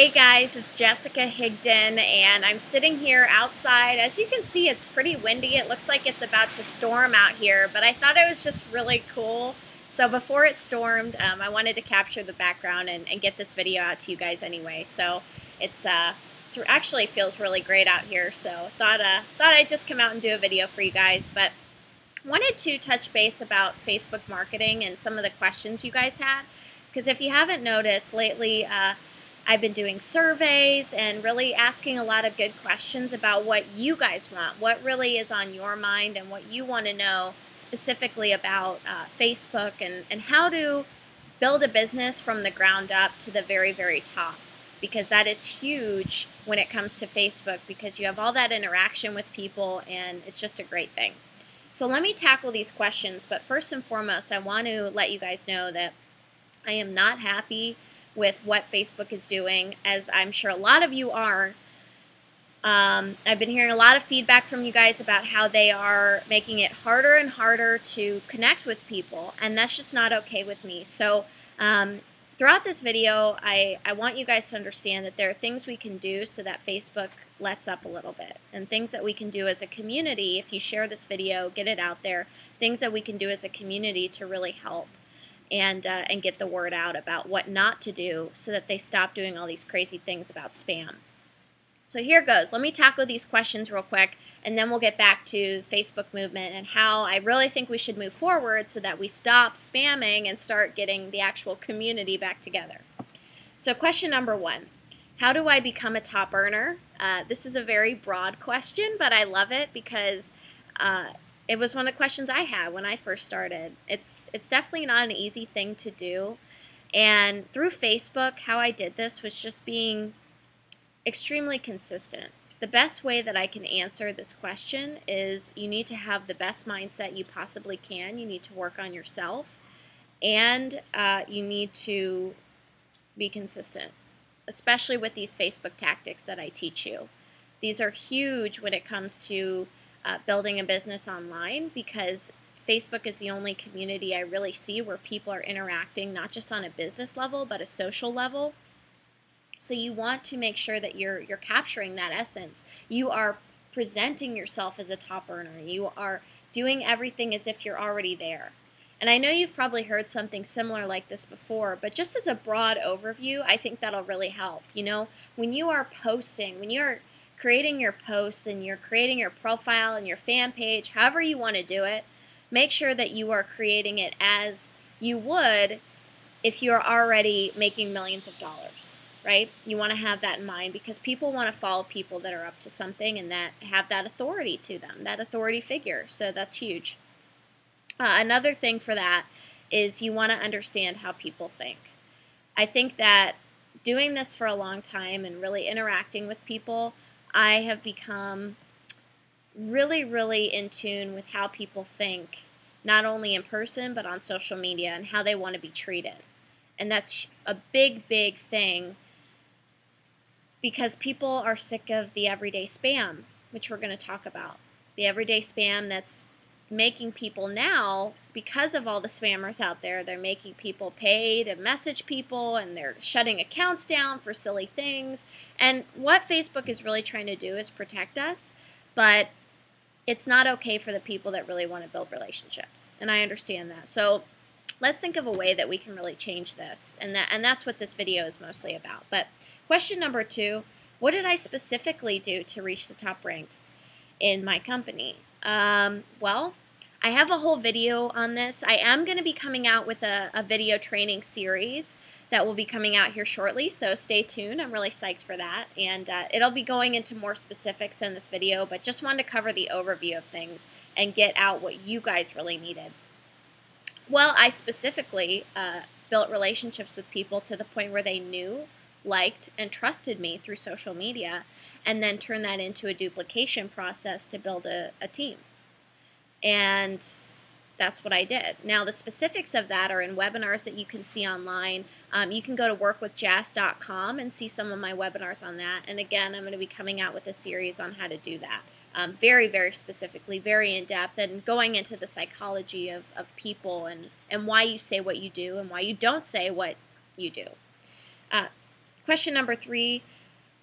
Hey guys, it's Jessica Higdon, and I'm sitting here outside. As you can see, it's pretty windy. It looks like it's about to storm out here, but I thought it was just really cool. So before it stormed, I wanted to capture the background and get this video out to you guys anyway. So it actually feels really great out here. So thought I'd just come out and do a video for you guys. But wanted to touch base about Facebook marketing and some of the questions you guys had, because if you haven't noticed lately, I've been doing surveys and really asking a lot of good questions about what you guys want, what really is on your mind, and what you want to know specifically about Facebook and how to build a business from the ground up to the very, very top. Because that is huge when it comes to Facebook, because you have all that interaction with people and it's just a great thing. So let me tackle these questions, but first and foremost, I want to let you guys know that I am not happy with what Facebook is doing, as I'm sure a lot of you are. I've been hearing a lot of feedback from you guys about how they are making it harder and harder to connect with people, and that's just not okay with me. So throughout this video, I want you guys to understand that there are things we can do so that Facebook lets up a little bit, and things that we can do as a community. If you share this video, get it out there, things that we can do as a community to really help and get the word out about what not to do so that they stop doing all these crazy things about spam. So here goes. Let me tackle these questions real quick, and then we'll get back to Facebook movement and how I really think we should move forward so that we stop spamming and start getting the actual community back together. So question number one, how do I become a top earner? This is a very broad question, but I love it because it was one of the questions I had when I first started. It's definitely not an easy thing to do. And through Facebook, how I did this was just being extremely consistent. The best way that I can answer this question is you need to have the best mindset you possibly can. You need to work on yourself, and you need to be consistent, especially with these Facebook tactics that I teach you. These are huge when it comes to building a business online, because Facebook is the only community I really see where people are interacting not just on a business level but a social level. So you want to make sure that you're capturing that essence. You are presenting yourself as a top earner. You are doing everything as if you're already there. And I know you've probably heard something similar like this before, but just as a broad overview, I think that'll really help. You know, when you are posting, when you're creating your posts and you're creating your profile and your fan page, however you want to do it, make sure that you are creating it as you would if you're already making millions of dollars, right? You want to have that in mind, because people want to follow people that are up to something and that have that authority to them, that authority figure. So that's huge. Another thing for that is you want to understand how people think. I think that doing this for a long time and really interacting with people, I have become really, really in tune with how people think, not only in person but on social media, and how they want to be treated. And that's a big, big thing, because people are sick of the everyday spam, which we're going to talk about. The everyday spam that's making people now, because of all the spammers out there, they're making people pay to message people, and they're shutting accounts down for silly things. And what Facebook is really trying to do is protect us, but it's not okay for the people that really want to build relationships. And I understand that. So let's think of a way that we can really change this, and that's what this video is mostly about. But question number two, what did I specifically do to reach the top ranks in my company? Well, I have a whole video on this. I am going to be coming out with a video training series that will be coming out here shortly, so stay tuned. I'm really psyched for that, and it'll be going into more specifics in this video, but just wanted to cover the overview of things and get out what you guys really needed. Well, I specifically built relationships with people to the point where they knew, liked, and trusted me through social media, and then turn that into a duplication process to build a team. And that's what I did. Now, the specifics of that are in webinars that you can see online. You can go to workwithjas.com and see some of my webinars on that. And again, I'm going to be coming out with a series on how to do that. Very, very specifically, very in-depth, and going into the psychology of people and why you say what you do and why you don't say what you do. Question number 3,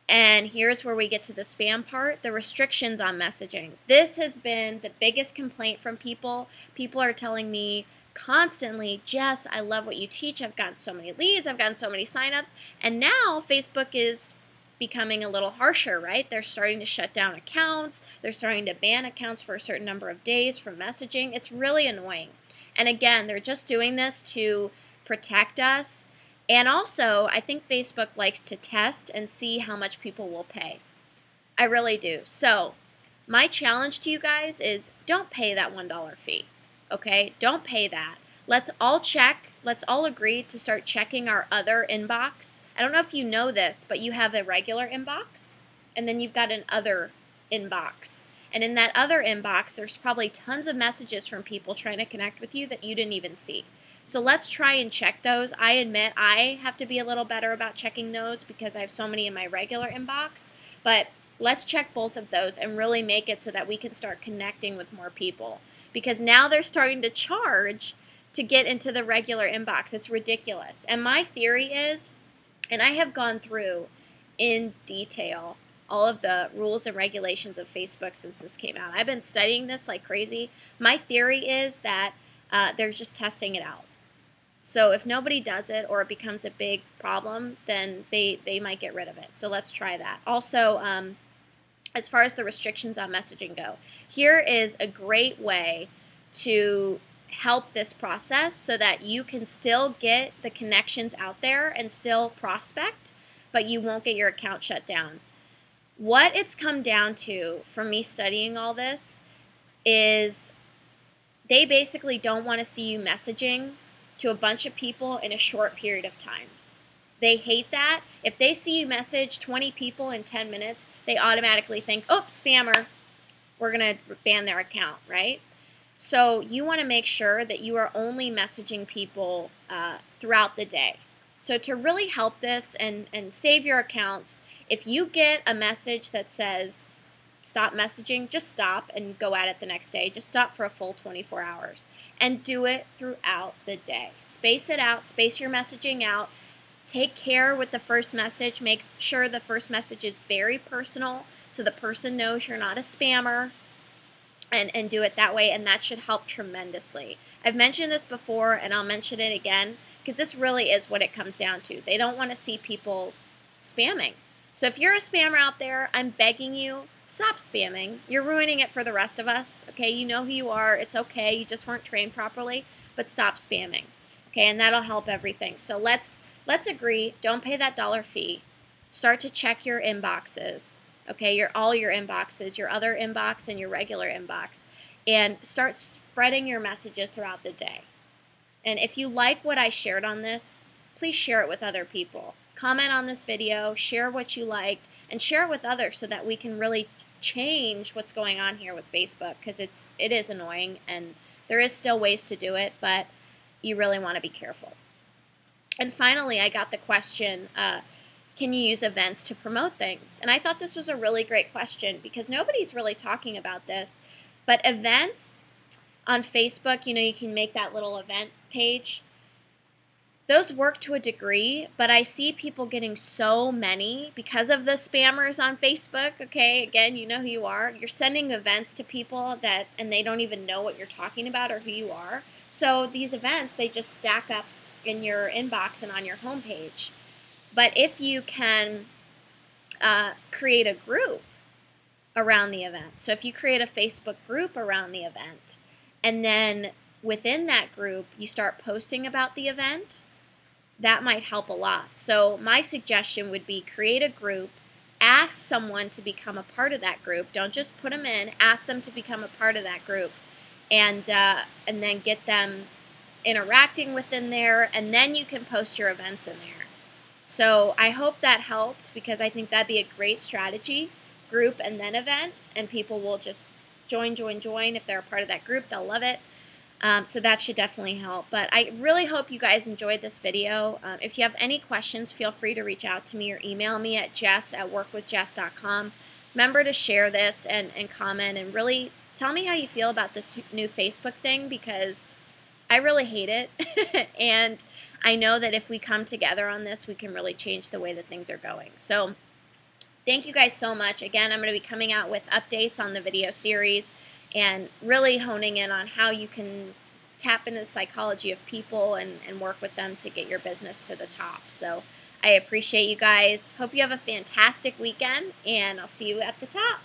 and here's where we get to the spam part, the restrictions on messaging. This has been the biggest complaint from people. People are telling me constantly, Jess, I love what you teach. I've gotten so many leads. I've gotten so many signups. And now Facebook is becoming a little harsher, right? They're starting to shut down accounts. They're starting to ban accounts for a certain number of days from messaging. It's really annoying. And again, they're just doing this to protect us. And also, I think Facebook likes to test and see how much people will pay. I really do. So, my challenge to you guys is don't pay that $1 fee. Okay? Don't pay that. Let's all check. Let's all agree to start checking our other inbox. I don't know if you know this, but you have a regular inbox, and then you've got an other inbox. And in that other inbox, there's probably tons of messages from people trying to connect with you that you didn't even see. So let's try and check those. I admit I have to be a little better about checking those because I have so many in my regular inbox. But let's check both of those and really make it so that we can start connecting with more people. Because now they're starting to charge to get into the regular inbox. It's ridiculous. And my theory is, and I have gone through in detail all of the rules and regulations of Facebook since this came out. I've been studying this like crazy. My theory is that they're just testing it out. So if nobody does it or it becomes a big problem, then they might get rid of it. So let's try that. Also, as far as the restrictions on messaging go, here is a great way to help this process so that you can still get the connections out there and still prospect, but you won't get your account shut down. What it's come down to from me studying all this is they basically don't want to see you messaging to a bunch of people in a short period of time. They hate that. If they see you message 20 people in 10 minutes, they automatically think, oh, spammer, we're going to ban their account, right? So you want to make sure that you are only messaging people throughout the day. So to really help this and save your accounts, if you get a message that says stop messaging, just stop and go at it the next day. Just stop for a full 24 hours and do it throughout the day. Space it out, space your messaging out. Take care with the first message. Make sure the first message is very personal so the person knows you're not a spammer, and do it that way, and that should help tremendously. I've mentioned this before and I'll mention it again because this really is what it comes down to. They don't want to see people spamming. So if you're a spammer out there, I'm begging you, stop spamming. You're ruining it for the rest of us. Okay, you know who you are. It's okay. You just weren't trained properly, but stop spamming. Okay, and that'll help everything. So let's agree. Don't pay that $1 fee. Start to check your inboxes. Okay, all your inboxes, your other inbox and your regular inbox, and start spreading your messages throughout the day. And if you like what I shared on this, please share it with other people. Comment on this video, share what you liked, and share it with others so that we can really change what's going on here with Facebook, because it is annoying and there is still ways to do it, but you really want to be careful. And finally, I got the question, can you use events to promote things? And I thought this was a really great question because nobody's really talking about this, but events on Facebook, you can make that little event page. Those work to a degree, but I see people getting so many because of the spammers on Facebook. Okay, again, you know who you are. You're sending events to people and they don't even know what you're talking about or who you are. So these events, they just stack up in your inbox and on your homepage. But if you can create a group around the event, so if you create a Facebook group around the event, and then within that group you start posting about the event, that might help a lot. So my suggestion would be create a group, ask someone to become a part of that group. Don't just put them in, ask them to become a part of that group, and then get them interacting within there, and then you can post your events in there. So I hope that helped because I think that'd be a great strategy, group and then event, and people will just join. If they're a part of that group, they'll love it. So that should definitely help. But I really hope you guys enjoyed this video. If you have any questions, feel free to reach out to me or email me at jess@workwithjess.com. Remember to share this and comment and really tell me how you feel about this new Facebook thing because I really hate it. And I know that if we come together on this, we can really change the way that things are going. So thank you guys so much. Again, I'm going to be coming out with updates on the video series and really honing in on how you can tap into the psychology of people and work with them to get your business to the top. So I appreciate you guys. Hope you have a fantastic weekend, and I'll see you at the top.